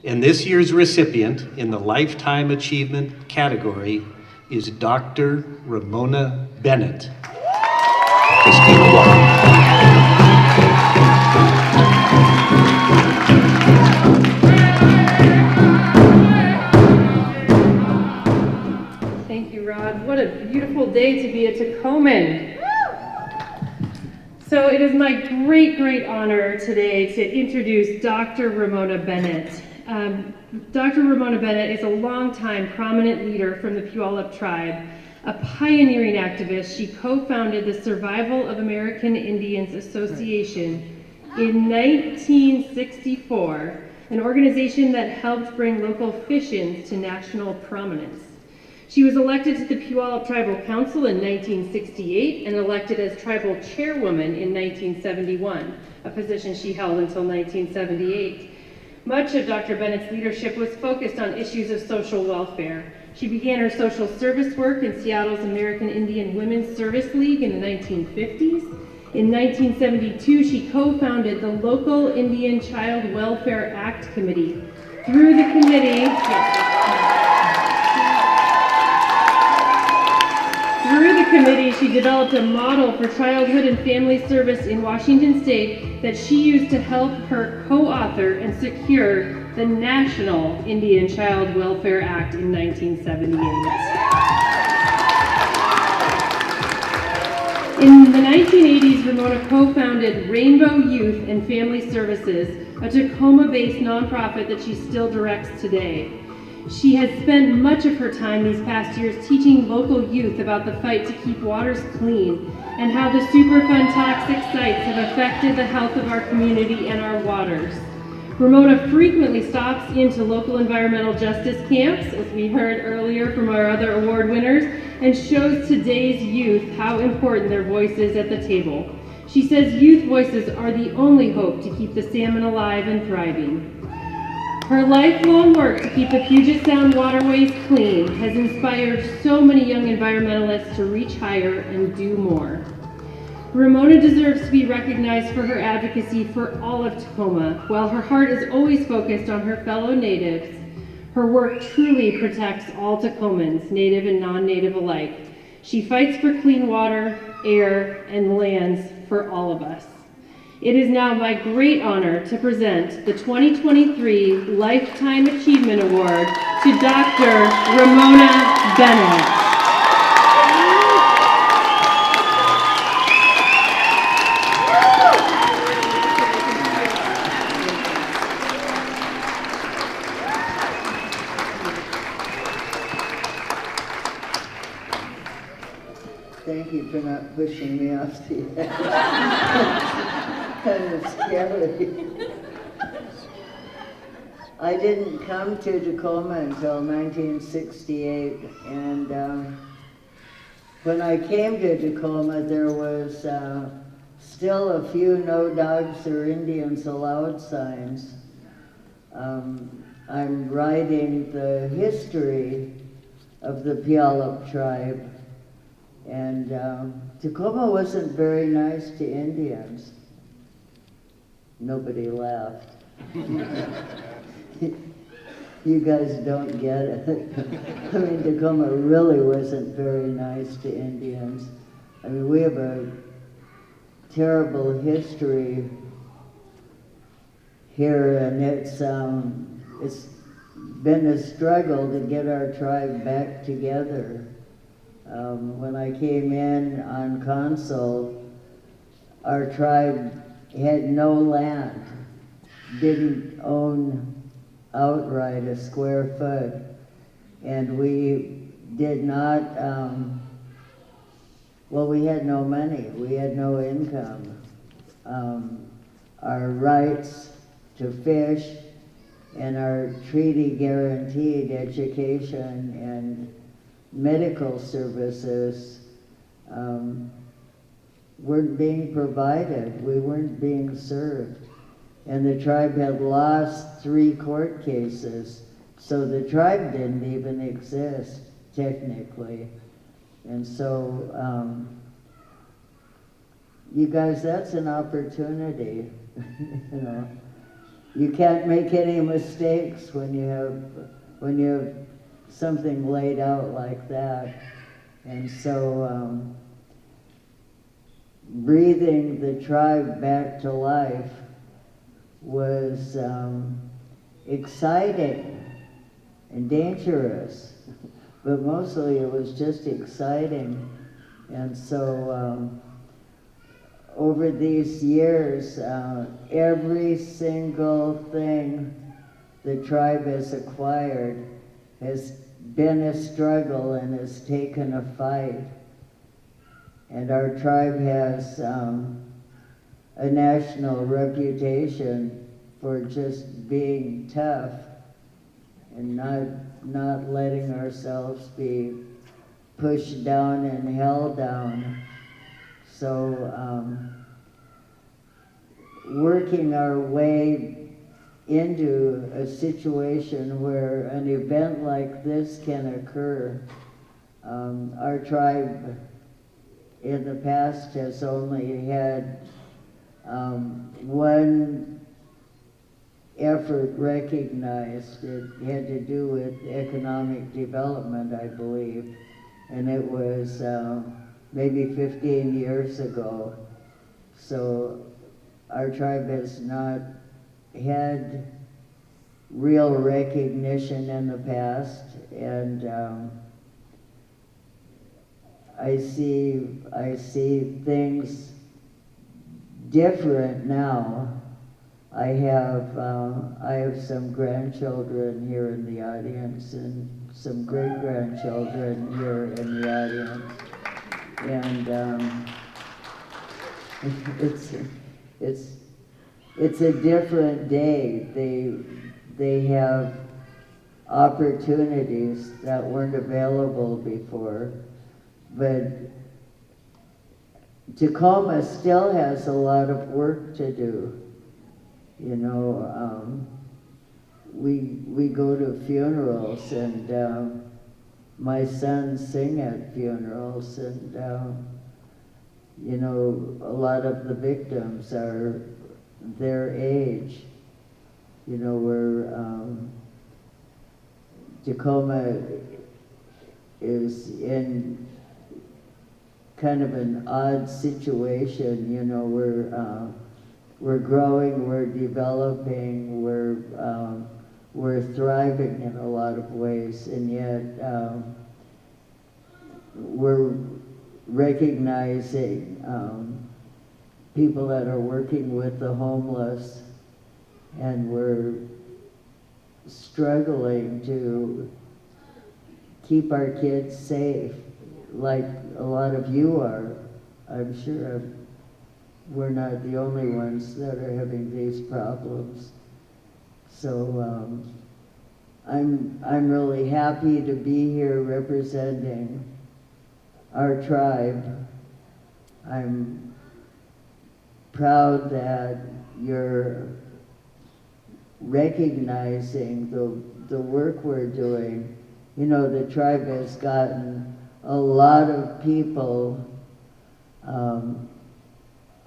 And this year's recipient in the Lifetime Achievement category is Dr. Ramona Bennett. Christina Walker. Thank you, Rod. What a beautiful day to be a Tacoman. So it is my great honor today to introduce Dr. Ramona Bennett. Dr. Ramona Bennett is a longtime prominent leader from the Puyallup Tribe, a pioneering activist. She co-founded the Survival of American Indians Association in 1964, an organization that helped bring local fish-ins to national prominence. She was elected to the Puyallup Tribal Council in 1968 and elected as tribal chairwoman in 1971, a position she held until 1978. Much of Dr. Bennett's leadership was focused on issues of social welfare. She began her social service work in Seattle's American Indian Women's Service League in the 1950s. In 1972, she co-founded the local Indian Child Welfare Act Committee. Through the committee, she developed a model for childhood and family service in Washington State that she used to help her co-author and secure the National Indian Child Welfare Act in 1978. In the 1980s, Ramona co-founded Rainbow Youth and Family Services, a Tacoma-based nonprofit that she still directs today. She has spent much of her time these past years teaching local youth about the fight to keep waters clean and how the Superfund toxic sites have affected the health of our community and our waters. Ramona frequently stops into local environmental justice camps, as we heard earlier from our other award winners, and shows today's youth how important their voice is at the table. She says youth voices are the only hope to keep the salmon alive and thriving. Her lifelong work to keep the Puget Sound waterways clean has inspired so many young environmentalists to reach higher and do more. Ramona deserves to be recognized for her advocacy for all of Tacoma. While her heart is always focused on her fellow natives, her work truly protects all Tacomans, native and non-native alike. She fights for clean water, air, and lands for all of us. It is now my great honor to present the 2023 Lifetime Achievement Award to Dr. Ramona Bennett. Thank you for not pushing me off the edge. Kind of scary. I didn't come to Tacoma until 1968, and when I came to Tacoma, there was still a few no dogs or Indians allowed signs. I'm writing the history of the Puyallup tribe, and Tacoma wasn't very nice to Indians. Nobody laughed. You guys don't get it. I mean, Tacoma really wasn't very nice to Indians. I mean, we have a terrible history here, and it's been a struggle to get our tribe back together. When I came in on council, our tribe had no land, didn't own outright a square foot, and we did not, well, we had no money, we had no income. Our rights to fish and our treaty guaranteed education and medical services weren't being provided. We weren't being served. And the tribe had lost 3 court cases, so the tribe didn't even exist, technically. And so, you guys, that's an opportunity, you know. you can't make any mistakes when you have something laid out like that. And so breathing the tribe back to life was exciting and dangerous, but mostly it was just exciting. And so over these years, every single thing the tribe has acquired has been a struggle and has taken a fight. And our tribe has a national reputation for just being tough and not letting ourselves be pushed down and held down. So working our way into a situation where an event like this can occur, our tribe in the past has only had one effort recognized. It had to do with economic development, I believe, and it was maybe 15 years ago. So our tribe has not had real recognition in the past, and I see things different now. I have some grandchildren here in the audience and some great-grandchildren here in the audience, and it's a different day. They have opportunities that weren't available before, but Tacoma still has a lot of work to do. You know, we go to funerals, and my sons sing at funerals, and you know, a lot of the victims are their age. You know, Tacoma is in kind of an odd situation. You know, we're growing, we're developing, we're thriving in a lot of ways, and yet we're recognizing people that are working with the homeless, and we're struggling to keep our kids safe, like a lot of you are. I'm sure we're not the only ones that are having these problems. So I'm really happy to be here representing our tribe. I'm proud that you're recognizing the work we're doing. You know, the tribe has gotten a lot of people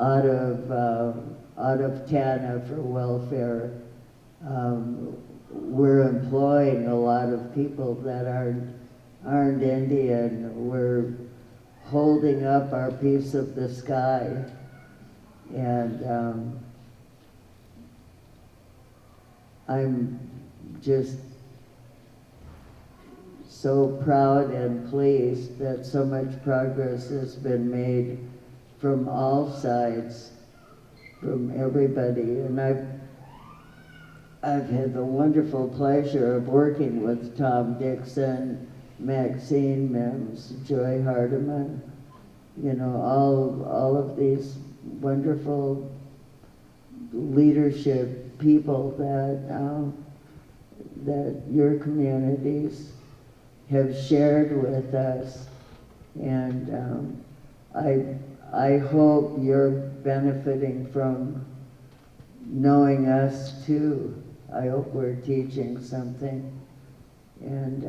out of TANA for welfare. We're employing a lot of people that aren't Indian. We're holding up our piece of the sky, and I'm just so proud and pleased that so much progress has been made from all sides, from everybody. And I've had the wonderful pleasure of working with Tom Dixon, Maxine Mims, Joy Hardiman, you know, all of these wonderful leadership people that your communities have shared with us, and I hope you're benefiting from knowing us too. I hope we're teaching something, and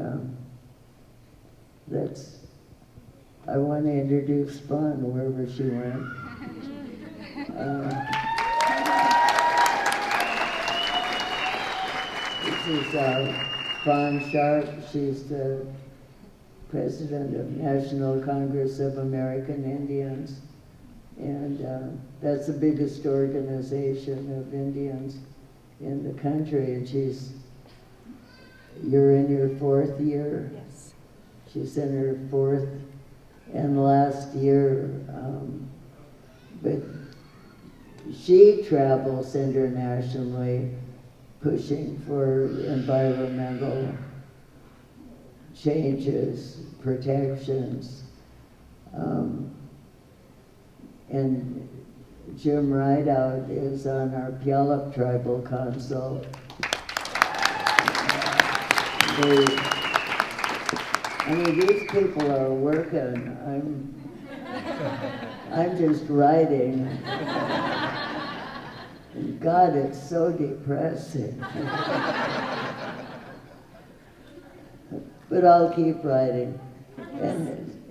I want to introduce Fawn wherever she went. Mrs. Fawn Sharp. She's the president of National Congress of American Indians. And that's the biggest organization of Indians in the country. And you're in your 4th year? Yes. She's in her 4th and last year. But she travels internationally pushing for environmental changes, protections. And Jim Rideout is on our Puyallup Tribal Council. These people are working. I'm just writing. And God, it's so depressing. But I'll keep writing.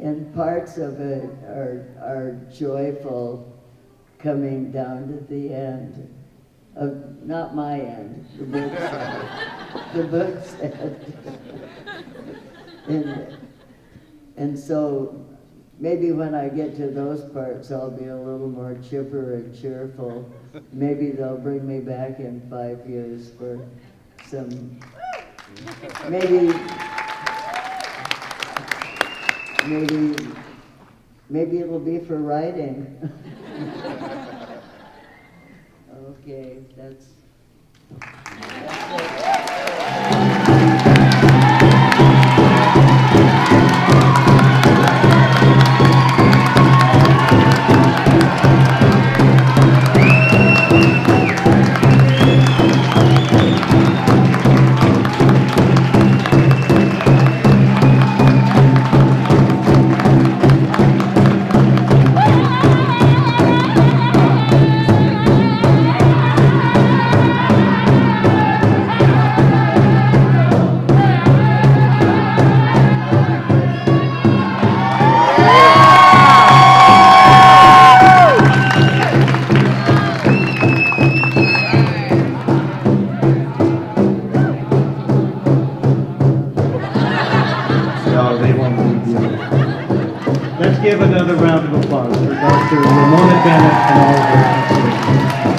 And parts of it are joyful, coming down to the end. Not my end, the book's end. The book's end. And so maybe when I get to those parts, I'll be a little more chipper and cheerful. Maybe they'll bring me back in 5 years for some, maybe it'll be for writing. Okay, that's it. Let's give another round of applause for Dr. Ramona Bennett and all of her